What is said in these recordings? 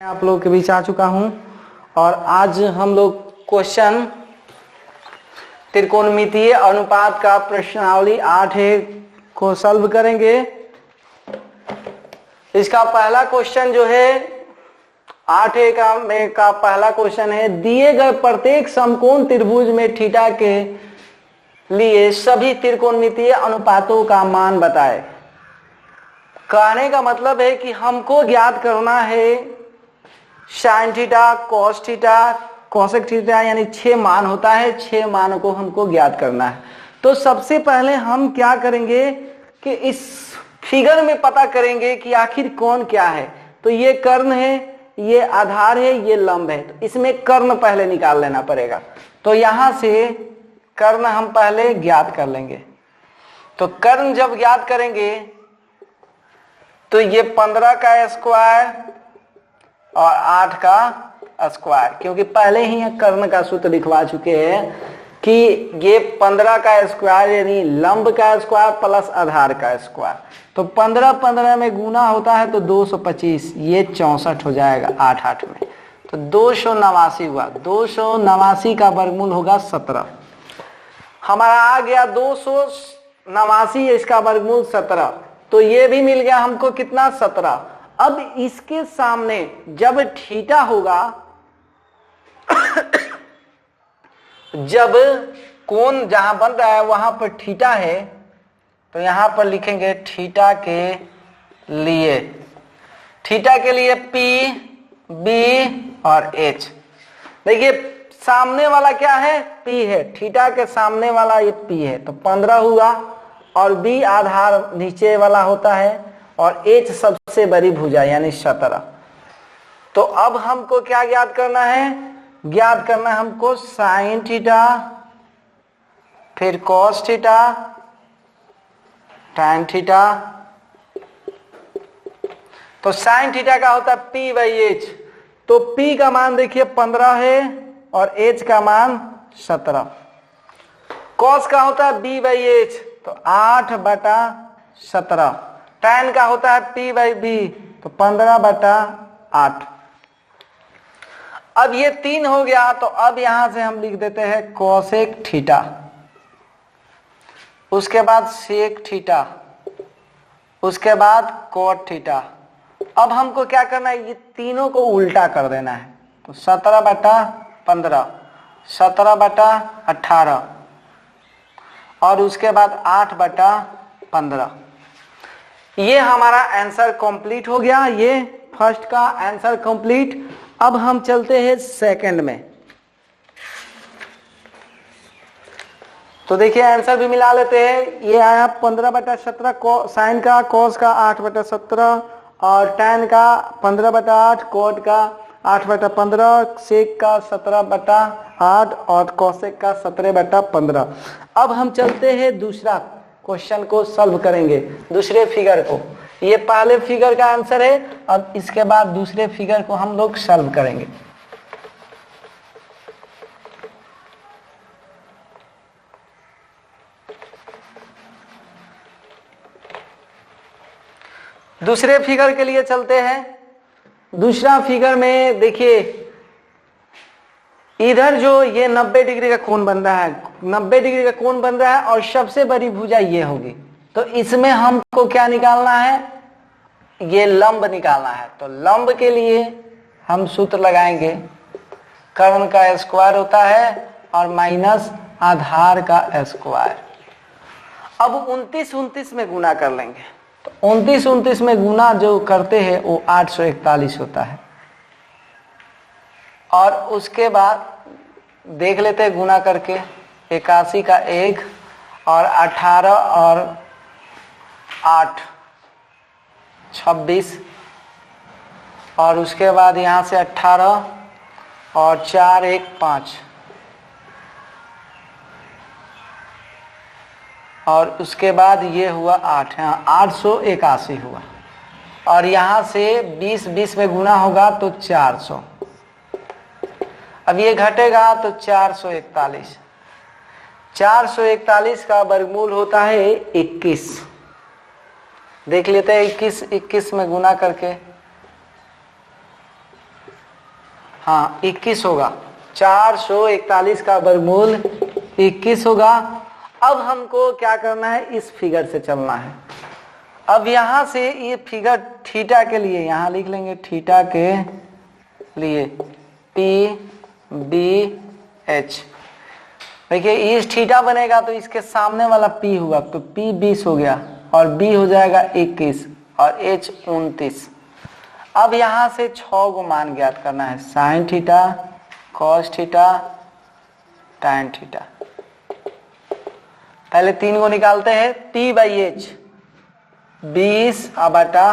आप लोग के बीच आ चुका हूं और आज हम लोग क्वेश्चन त्रिकोणमितीय अनुपात का प्रश्नावली 8A को सॉल्व करेंगे। इसका पहला क्वेश्चन जो है 8A का पहला क्वेश्चन है, दिए गए प्रत्येक समकोण त्रिभुज में थीटा के लिए सभी त्रिकोणमितीय अनुपातों का मान बताएं। कहने का मतलब है कि हमको ज्ञात करना है sine theta, cos theta, cosec theta, यानी 6 मान होता है। 6 मान को हमको ज्ञात करना है। तो सबसे पहले हम क्या करेंगे कि इस फिगर में पता करेंगे कि आखिर कौन क्या है। तो ये कर्ण है, ये आधार है, ये लंब है। तो इसमें कर्ण पहले निकाल लेना पड़ेगा। तो यहां से कर्ण हम पहले ज्ञात कर लेंगे। तो कर्ण जब ज्ञात करेंगे तो ये 15 का स्क्वायर और 8 का स्क्वायर, क्योंकि पहले ही कर्ण का सूत्र लिखवा चुके हैं कि ये 15 का स्क्वायर यानी लंब का स्क्वायर प्लस आधार का स्क्वायर। तो 15 में गुना होता है तो 225, ये 64 हो जाएगा 8 में। तो 289 हुआ। 289 का वर्गमूल होगा 17। हमारा आ गया 289, इसका वर्गमूल 17। तो ये भी मिल गया हमको कितना, 17। अब इसके सामने जब थीटा होगा जब कोण जहां बन रहा है वहां पर थीटा है, तो यहां पर लिखेंगे थीटा के लिए, थीटा के लिए P, B और H। देखिए सामने वाला क्या है, P है। थीटा के सामने वाला ये P है, तो 15 हुआ। और B आधार नीचे वाला होता है और H सबसे बड़ी भुजा यानी 17। तो अब हमको क्या ज्ञात करना है, ज्ञात करना है हमको साइन थीटा, फिर कॉस थीटा, टैन थीटा। तो साइन थीटा का होता है P/H। तो P का मान देखिए 15 है और H का मान 17। कॉस का होता है B/H, तो 8/17। टैन का होता है P/B, तो 15/8। अब ये 3 हो गया। तो अब यहां से हम लिख देते हैं कोसेक थीटा, उसके बाद सेक थीटा, उसके बाद कोट थीटा। अब हमको क्या करना है, ये तीनों को उल्टा कर देना है। तो 17/15, 17/18 और उसके बाद 8/15। ये हमारा आंसर कंप्लीट हो गया। ये फर्स्ट का आंसर कंप्लीट। अब हम चलते हैं सेकंड में। तो देखिए आंसर भी मिला लेते हैं। ये आया 15/17 साइन का, कॉस का 8/17 और टैन का 15/8, कोट का 8/15, सेक का 17/8 और कोसेक का 17/15। अब हम चलते हैं दूसरा क्वेश्चन को सॉल्व करेंगे, दूसरे फिगर को। ये पहले फिगर का आंसर है। अब इसके बाद दूसरे फिगर को हम लोग सॉल्व करेंगे। दूसरे फिगर के लिए चलते हैं। दूसरा फिगर में देखिए इधर जो ये 90 डिग्री का कोण बन रहा है, 90 डिग्री का कोण बन रहा है और सबसे बड़ी भुजा ये होगी। तो इसमें हमको क्या निकालना है, ये लंब निकालना है। तो लंब के लिए हम सूत्र लगाएंगे, कर्ण का स्क्वायर होता है और माइनस आधार का स्क्वायर। अब 29 में गुना कर लेंगे। तो 29 में गुना जो करते हैं वो 841 होता है। और उसके बाद देख लेते हैं गुना करके, 81 का 1 और 18 और 8 26 और उसके बाद यहाँ से 18 और 4 1 5 और उसके बाद ये हुआ 8, यहाँ 881 हुआ। और यहाँ से 20 में गुना होगा तो 400। अब ये घटेगा तो 441। 441 का वर्गमूल होता है 21। देख लेते हैं 21 में गुना करके हाँ 21 होगा, 441 का वर्गमूल 21 होगा। अब हमको क्या करना है, इस फिगर से चलना है। अब यहां से ये फिगर थीटा के लिए यहां लिख लेंगे, थीटा के लिए पी बी एच। देखिए इस थीटा बनेगा तो इसके सामने वाला पी हुआ तो पी 20 हो गया और बी हो जाएगा 21 और एच 29। अब यहां से 6 को मान ज्ञात करना है, sine theta, cos theta, tan theta. पहले 3 को निकालते हैं, पी बाई एच 20 बटा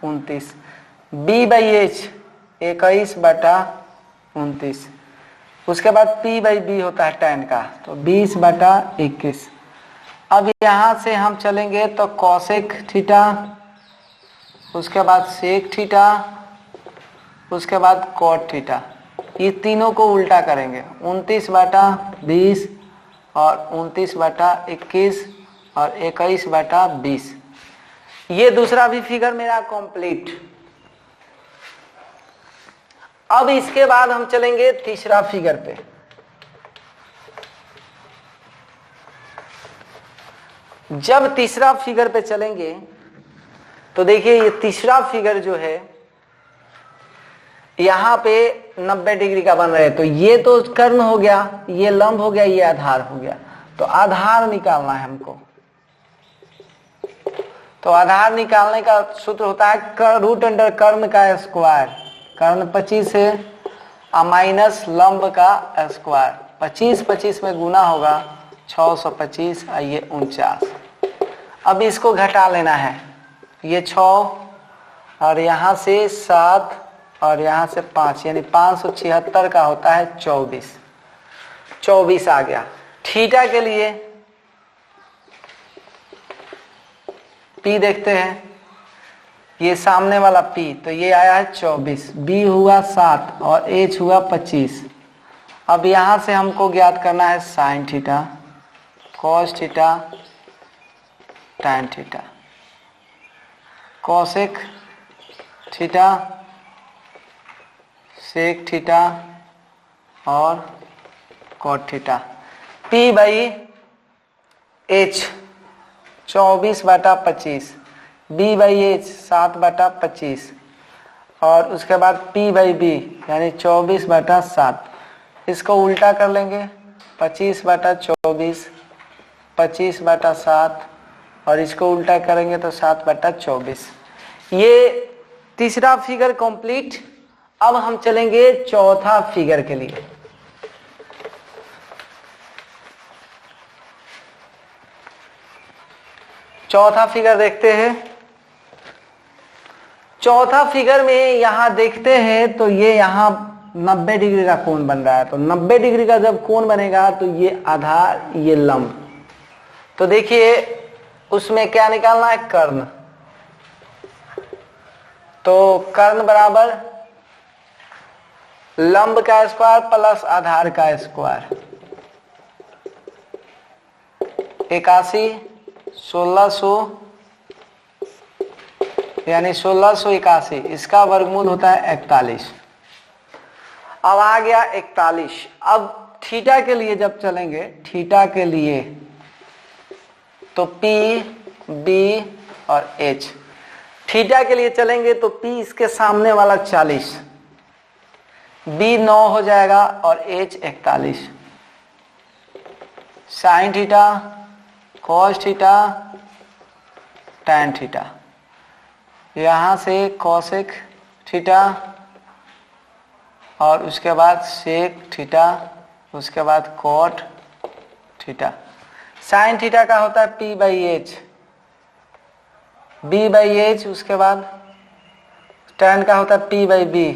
29, बी बाई एच 21 बटा 29, उसके बाद P बाई बी होता है tan का, तो 20 बटा 21। अब यहां से हम चलेंगे तो कॉसेक थीटा, उसके बाद सेक थीटा, उसके बाद कॉट थीटा, ये तीनों को उल्टा करेंगे, 29 बटा 20 और 29 बटा 21 और 21 बटा 20। ये दूसरा भी फिगर मेरा कंप्लीट। अब इसके बाद हम चलेंगे तीसरा फिगर पे। जब तीसरा फिगर पे चलेंगे तो देखिए ये तीसरा फिगर जो है यहां पे 90 डिग्री का बन रहा है, तो ये तो कर्ण हो गया, ये लंब हो गया, ये आधार हो गया, तो आधार निकालना है हमको। तो आधार निकालने का सूत्र होता है रूट अंडर कर्ण का स्क्वायर, कर्ण 25 है माइनस लंब का स्क्वायर, 25 में गुना होगा 625 ये 49। अब इसको घटा लेना है, ये 6 और यहाँ से 7 और यहाँ से 5 यानी 576 का होता है 24 आ गया। थीटा के लिए P देखते हैं, ये सामने वाला P तो ये आया है 24, B हुआ 7 और H हुआ 25। अब यहां से हमको ज्ञात करना है sine theta, cos theta, tan theta, cosec theta, sec theta और cot theta. P by H 24 बटा 25, बी बाई एच 7 बटा 25 और उसके बाद P बाई बी यानी 24 बटा 7। इसको उल्टा कर लेंगे, 25 बटा 24, 25 बटा 7 और इसको उल्टा करेंगे तो 7 बटा 24। ये तीसरा फिगर कंप्लीट। अब हम चलेंगे चौथा फिगर के लिए। चौथा फिगर देखते हैं। चौथा फिगर में यहां देखते हैं तो ये यहां 90 डिग्री का कोण बन रहा है, तो 90 डिग्री का जब कोण बनेगा तो ये आधार, ये लंब। तो देखिए उसमें क्या निकालना है, कर्ण। तो कर्ण बराबर लंब का स्क्वायर प्लस आधार का स्क्वायर, 81 1600 यानी 1681, इसका वर्गमूल होता है 41। अब आ गया 41। अब थीटा के लिए जब चलेंगे, थीटा के लिए तो P B और H, थीटा के लिए चलेंगे तो P इसके सामने वाला 40, B 9 हो जाएगा और H 41। Sign theta, cos theta, tan theta, यहां से कॉसेक थीटा और उसके बाद सेक थीटा, उसके बाद कॉट थीटा। साइन थीटा का होता है P by H, B by H, उसके बाद टैन का होता है P बाई बी,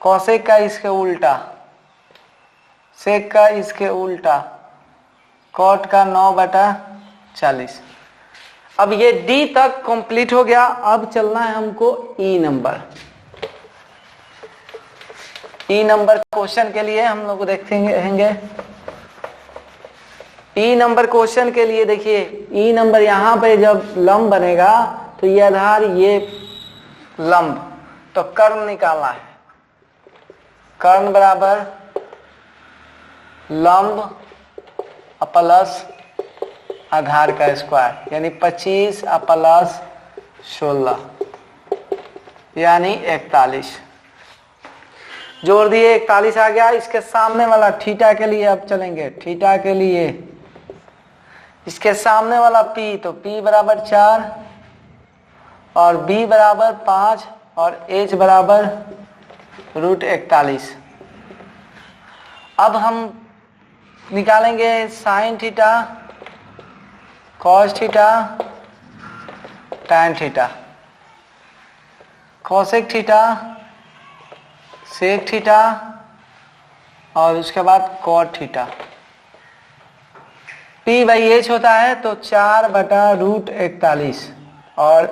कॉसेक का इसके उल्टा, सेक का इसके उल्टा, कॉट का 9 बटा 40। अब ये D तक कंप्लीट हो गया। अब चलना है हमको E number. E number question के लिए हम लोग देखेंगे। E नंबर क्वेश्चन के लिए देखिए, E नंबर यहां पे जब लंब बनेगा तो ये आधार, ये लंब, तो कर्ण निकालना है। कर्ण बराबर लंब प्लस आधार का स्क्वायर, यानी 25 प्लस 16 यानी 41। जोड़ दिए 41 आ गया। इसके सामने वाला थीटा के लिए अब चलेंगे। थीटा के लिए इसके सामने वाला p, तो p बराबर 4 और b बराबर 5 और h बराबर √41। अब हम निकालेंगे sine theta, cos theta, tan theta, cosec theta, sec theta और उसके बाद कॉट थीटा। p/h होता है तो 4/√41 और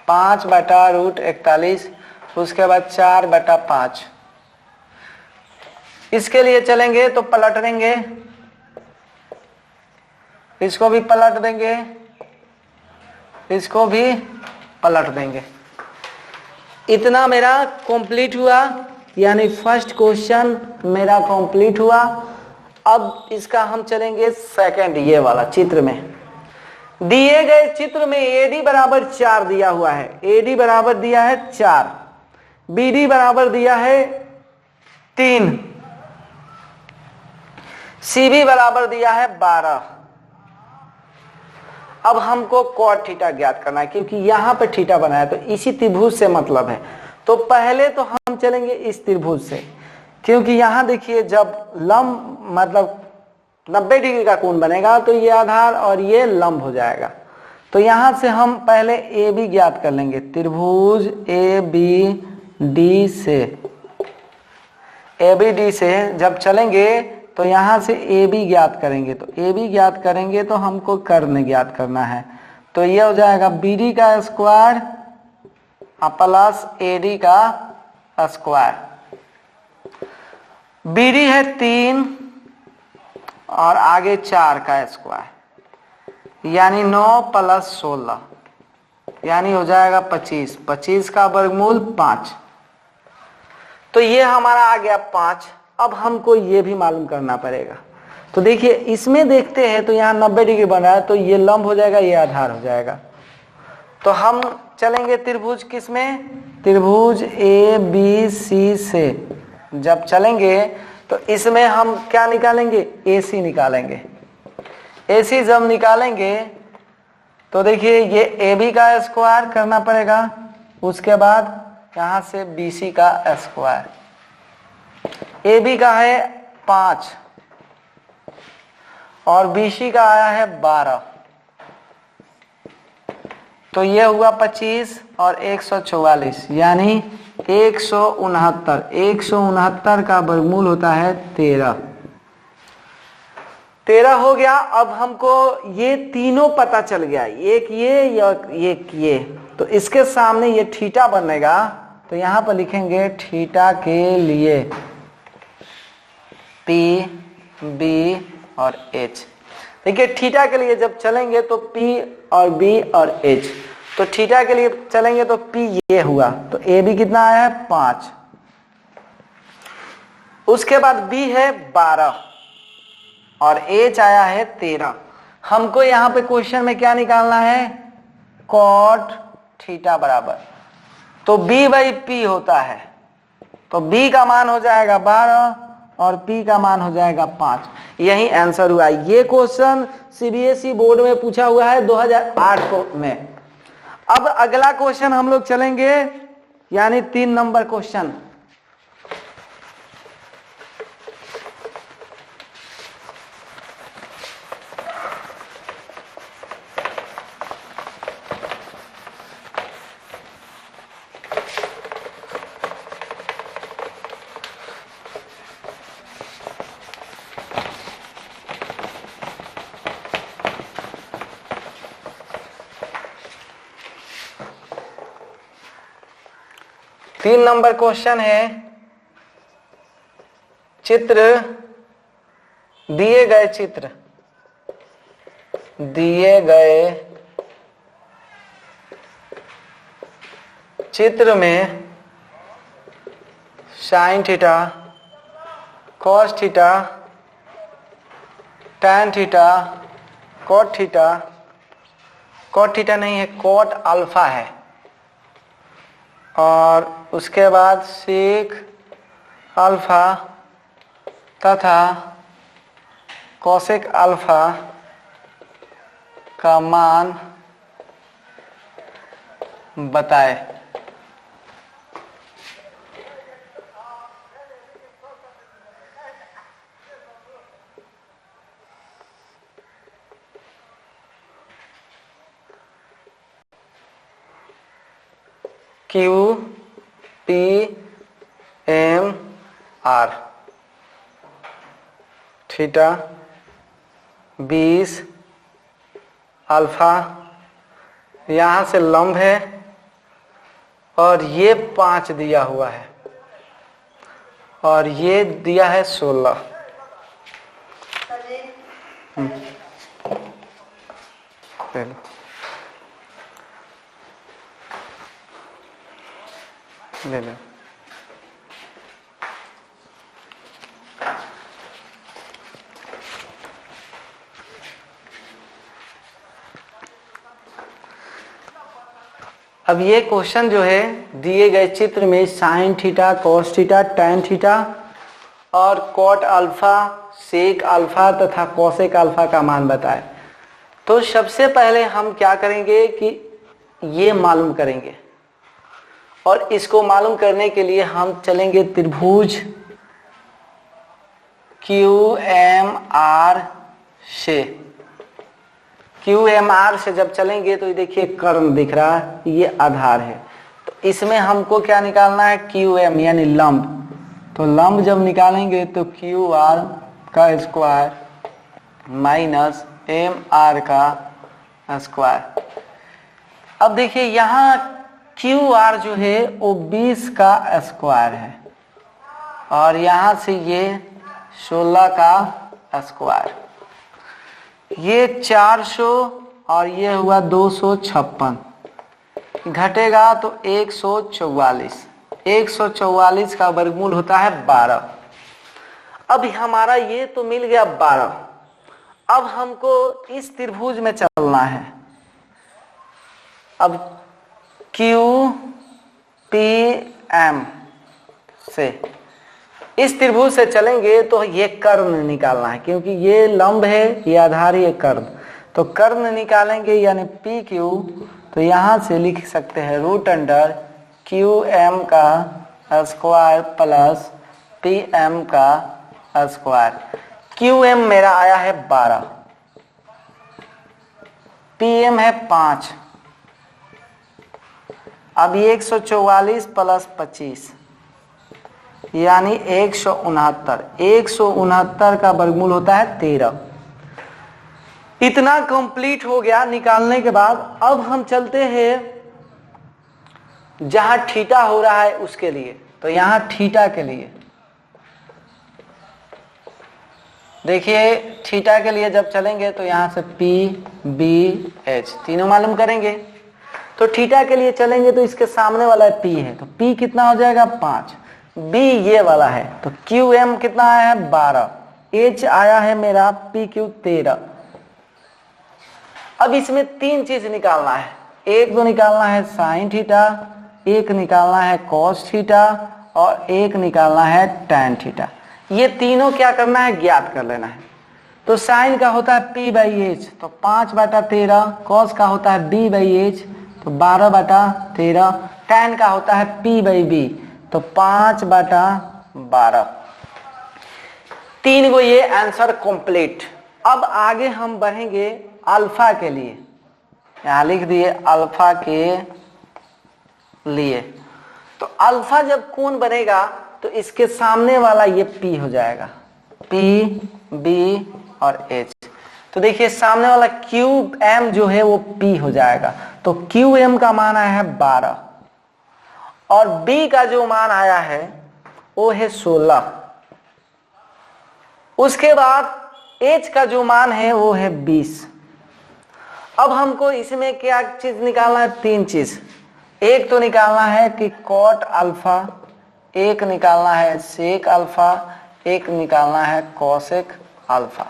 5/√41, उसके बाद 4/5। इसके लिए चलेंगे तो पलट देंगे, इसको भी पलट देंगे, इसको भी पलट देंगे। इतना मेरा कंप्लीट हुआ, यानी फर्स्ट क्वेश्चन मेरा कंप्लीट हुआ। अब इसका हम चलेंगे सेकंड, ये वाला चित्र में। दिए गए चित्र में AD बराबर 4 दिया हुआ है। AD बराबर दिया है 4, BD बराबर दिया है 3, CB बराबर दिया है 12। अब हमको कॉट थीटा ज्ञात करना है, क्योंकि यहां पे थीटा बनाया तो इसी त्रिभुज से मतलब है। तो पहले तो हम चलेंगे इस त्रिभुज से, क्योंकि यहां देखिए जब लंब मतलब 90 डिग्री का कोण बनेगा तो ये आधार और ये लंब हो जाएगा। तो यहां से हम पहले AB ज्ञात कर लेंगे। त्रिभुज ABD से जब चलेंगे तो यहां से AB ज्ञात करेंगे। तो AB ज्ञात करेंगे तो हमको कर्ण ज्ञात करना है। तो ये हो जाएगा BD का स्क्वायर प्लस AD का स्क्वायर। BD है 3 और आगे 4 का स्क्वायर, यानी 9 + 16 यानी हो जाएगा 25। 25 का वर्गमूल 5। तो ये हमारा आ गया 5। अब हमको ये भी मालूम करना पड़ेगा। तो देखिए इसमें देखते हैं तो यहाँ 90 डिग्री बन रहा है, तो ये लंब हो जाएगा, ये आधार हो जाएगा। तो हम चलेंगे त्रिभुज किसमें? त्रिभुज ABC से जब चलेंगे तो इसमें हम क्या निकालेंगे? AC निकालेंगे। AC जब निकालेंगे तो देखिए ये AB का स्क्वायर करना पड़ेगा, उसके बाद यहाँ से BC का स्क्वायर। AB का है 5 और BC का आया है 12, तो ये हुआ 25 और 144 यानी 169। 169 का वर्गमूल होता है 13। 13 हो गया। अब हमको ये तीनों पता चल गया, एक ये या एक ये। तो इसके सामने ये थीटा बनेगा, तो यहां पर लिखेंगे थीटा के लिए P, B और H। देखिए थीटा के लिए जब चलेंगे तो P और B और H। तो थीटा के लिए चलेंगे तो P ये हुआ, तो AB कितना आया है? 5। उसके बाद B है 12 और H आया है 13। हमको यहां पे क्वेश्चन में क्या निकालना है? कॉट थीटा बराबर, तो B/P होता है, तो B का मान हो जाएगा 12 और P का मान हो जाएगा 5। यही आंसर हुआ। ये क्वेश्चन CBSE बोर्ड में पूछा हुआ है 2008 में। अब अगला क्वेश्चन हम लोग चलेंगे, यानी 3 नंबर क्वेश्चन। तीन नंबर क्वेश्चन है, चित्र दिए गए चित्र में sine theta cos theta, tan theta, cot theta, cot theta नहीं है, कॉट अल्फा है, और उसके बाद सेक अल्फा तथा कोसेक अल्फा का मान बताए। Q P M R theta 20 alpha यहाँ से लंब है और ये 5 दिया हुआ है और ये दिया है 16। ले लो। अब ये क्वेश्चन जो है दिए गए चित्र में sine theta, cos theta, tan theta और कॉट अल्फा, सेक अल्फा तथा कोसेक अल्फा का मान बताए। तो सबसे पहले हम क्या करेंगे कि ये मालूम करेंगे और इसको मालूम करने के लिए हम चलेंगे त्रिभुज क्यू एम आर से। क्यू एम आर से जब चलेंगे तो ये देखिए कर्ण दिख रहा है, ये आधार है। तो इसमें हमको क्या निकालना है, क्यू एम यानी लंब। तो लंब जब निकालेंगे तो क्यू आर का स्क्वायर माइनस एम आर का स्क्वायर। अब देखिए यहाँ क्यू आर जो है वो 20 का स्क्वायर है और यहाँ से ये 16 का स्क्वायर, ये 400 और ये हुआ 256, घटेगा तो 144। 144 का वर्गमूल होता है 12। अब हमारा ये तो मिल गया 12। अब हमको इस त्रिभुज में चलना है। अब क्यू पी एम से इस त्रिभुज से चलेंगे तो ये कर्ण निकालना है, क्योंकि ये लंब है, ये आधार, ये कर्ण। तो कर्ण निकालेंगे यानी पी क्यू, तो यहां से लिख सकते हैं रूट अंडर क्यू एम का स्क्वायर प्लस पी एम का स्क्वायर। क्यू एम मेरा आया है 12, पी एम है 5। अब ये 144 प्लस 25 यानी 169। 169 का वर्गमूल होता है 13। इतना कंप्लीट हो गया निकालने के बाद। अब हम चलते हैं जहां थीटा हो रहा है उसके लिए। तो यहां थीटा के लिए देखिए, थीटा के लिए जब चलेंगे तो यहां से P, B, H तीनों मालूम करेंगे। तो थीटा के लिए चलेंगे तो इसके सामने वाला P है, तो P कितना हो जाएगा 5, B ये वाला है, तो QM कितना आया है 12, H आया है मेरा PQ 13। अब इसमें 3 चीज निकालना है। एक तो निकालना है साइन थीटा, एक निकालना है कॉस थीटा और एक निकालना है टैन थीटा। ये तीनों क्या करना है, ज्ञात कर लेना है। तो साइन का होता है P/H, तो 5/13। कॉस का होता है B/H, तो 12/13। टैन का होता है P/B, तो 5/12। 3 को ये आंसर कंप्लीट। अब आगे हम बढ़ेंगे अल्फा के लिए। यहां लिख दिए अल्फा के लिए। तो अल्फा जब कोण बनेगा तो इसके सामने वाला ये P हो जाएगा, P, B और H। तो देखिए सामने वाला QM जो है वो P हो जाएगा। तो QM का मान आया है 12 और B का जो मान आया है वो है 16। उसके बाद H का जो मान है वो है 20। अब हमको इसमें क्या चीज निकालना है, 3 चीज। एक तो निकालना है कि कॉट अल्फा, एक निकालना है सेक अल्फा, एक निकालना है कोसेक अल्फा।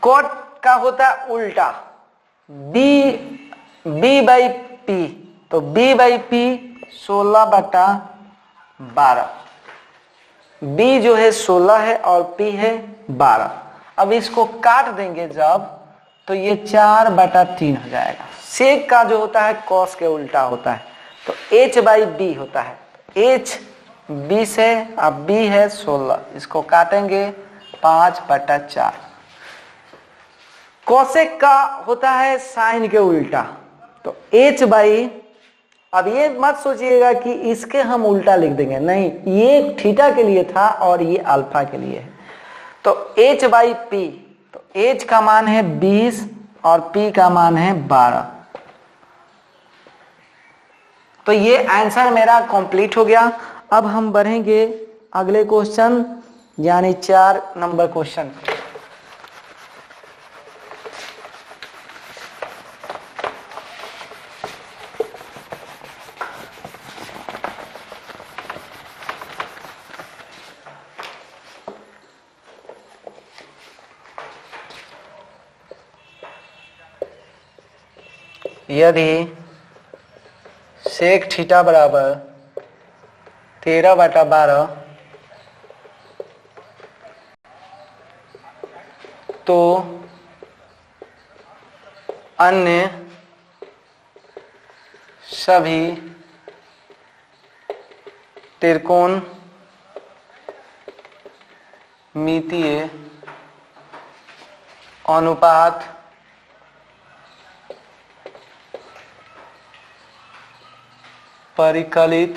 कॉट का होता है उल्टा, बी बाई पी, तो बी बाई पी 16/12। बी जो है 16 है और पी है 12। अब इसको काट देंगे जब, तो ये 4/3 हो जाएगा। सेक का जो होता है कॉस के उल्टा होता है, तो h बाई बी होता है। h 20 है, अब b है 16, इसको काटेंगे 5/4। कोसेक का होता है साइन के उल्टा, तो h बाई, अब ये मत सोचिएगा कि इसके हम उल्टा लिख देंगे, नहीं, ये थीटा के लिए था और ये अल्फा के लिए है। तो h बाई पी, तो h का मान है 20 और p का मान है 12। तो ये आंसर मेरा कंप्लीट हो गया। अब हम बढ़ेंगे अगले क्वेश्चन, यानी 4 नंबर क्वेश्चन। यदि सेक थीटा बराबर 13/12, तो अन्य सभी त्रिकोणमितीय अनुपात परिकलित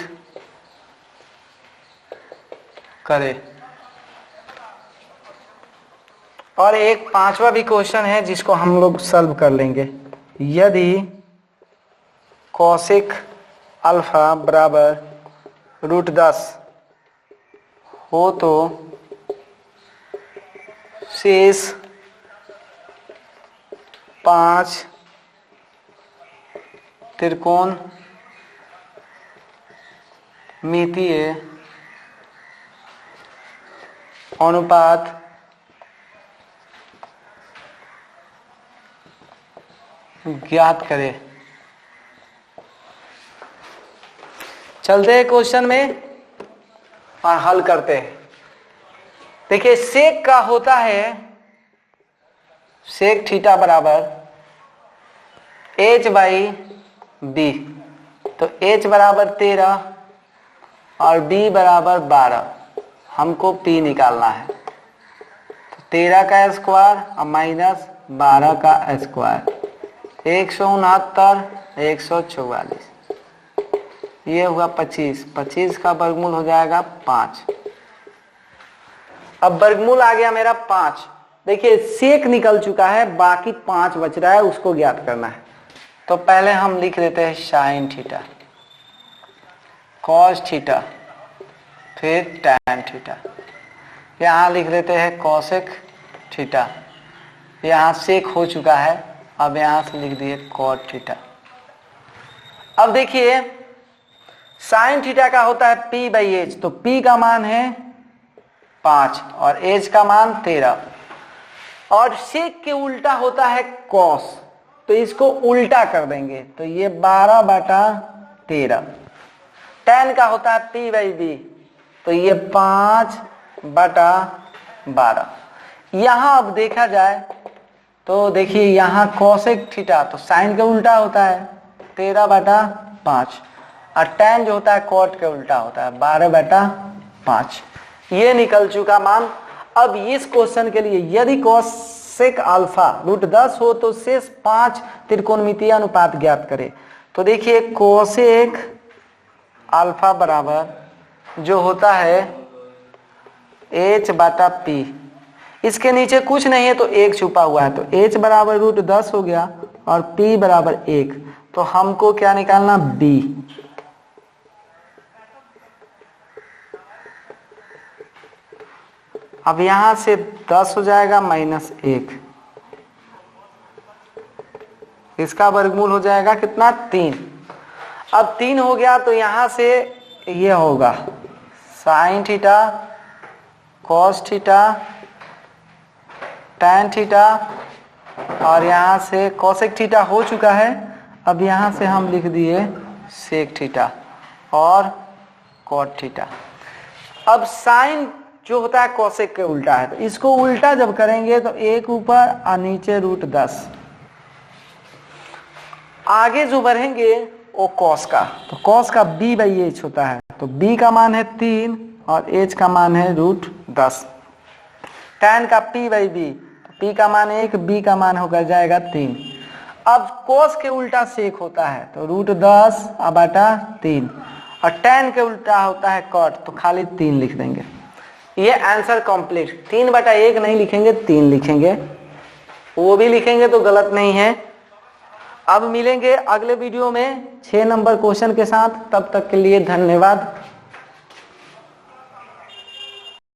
करे। और एक 5वां भी क्वेश्चन है जिसको हम लोग सॉल्व कर लेंगे। यदि कोसेक अल्फा बराबर √10 हो तो शेष 5 त्रिकोणमितीय अनुपात ज्ञात करें। चलते हैं क्वेश्चन में और हल करते हैं। देखिए, सेक का होता है, सेक थीटा बराबर h बाई बी, तो h बराबर 13 और b बराबर 12। हमको p निकालना है, तो 13 का स्क्वायर और माइनस 12 का स्क्वायर, 169, 144, ये हुआ 25। 25 का वर्गमूल हो जाएगा 5। अब वर्गमूल आ गया मेरा 5। देखिए, सेक निकल चुका है, बाकी 5 बच रहा है, उसको ज्ञात करना है। तो पहले हम लिख देते हैं साइन थीटा, कॉस थीटा, फिर टैन थीटा। यहाँ लिख देते हैं कोसेक थीटा, यहाँ सेक हो चुका है, अब यहाँ से लिख दिए कॉट थीटा। अब देखिए, साइन थीटा का होता है p बाई एच, तो p का मान है 5 और h का मान 13, और सेक के उल्टा होता है कॉस, तो इसको उल्टा कर देंगे, तो ये 12/13। टैन का होता है p बाई बी, तो ये 5/12। यहां अब देखा जाए तो देखिए, यहाँ कोसेक थीटा तो साइन के उल्टा होता है 13/5, और टैन जो होता है कॉट के उल्टा होता है 12/5। ये निकल चुका मान। अब इस क्वेश्चन के लिए यदि कोसेक अल्फा √10 हो तो शेष 5 त्रिकोणमितीय अनुपात ज्ञात करें। तो देखिए, कोसेक अल्फा बराबर जो होता है h/p, इसके नीचे कुछ नहीं है तो 1 छुपा हुआ है, तो h बराबर √10 हो गया और p बराबर 1। तो हमको क्या निकालना, b। अब यहां से 10 हो जाएगा -1, इसका वर्गमूल हो जाएगा कितना, 3। अब 3 हो गया तो यहां से ये होगा sign theta cos theta tan theta, और यहां से कोसेक थीटा हो चुका है। अब यहां से हम लिख दिए सेक थीटा और कॉट थीटा। अब साइन जो होता है कोसेक के उल्टा है, तो इसको उल्टा जब करेंगे तो एक ऊपर और नीचे √10। आगे जो बढ़ेंगे वो कॉस का, तो कॉस का b/h होता है, तो b का मान है 3 और h का मान है √10। tan का p/b, तो p का मान 1, b का मान होकर जाएगा 3। अब कॉस के उल्टा सेक होता है, तो √10/3, और tan के उल्टा होता है कॉट, तो खाली 3 लिख देंगे। ये आंसर कंप्लीट। 3/1 नहीं लिखेंगे, 3 लिखेंगे, वो भी लिखेंगे तो गलत नहीं है। अब मिलेंगे अगले वीडियो में 6 नंबर क्वेश्चन के साथ, तब तक के लिए धन्यवाद।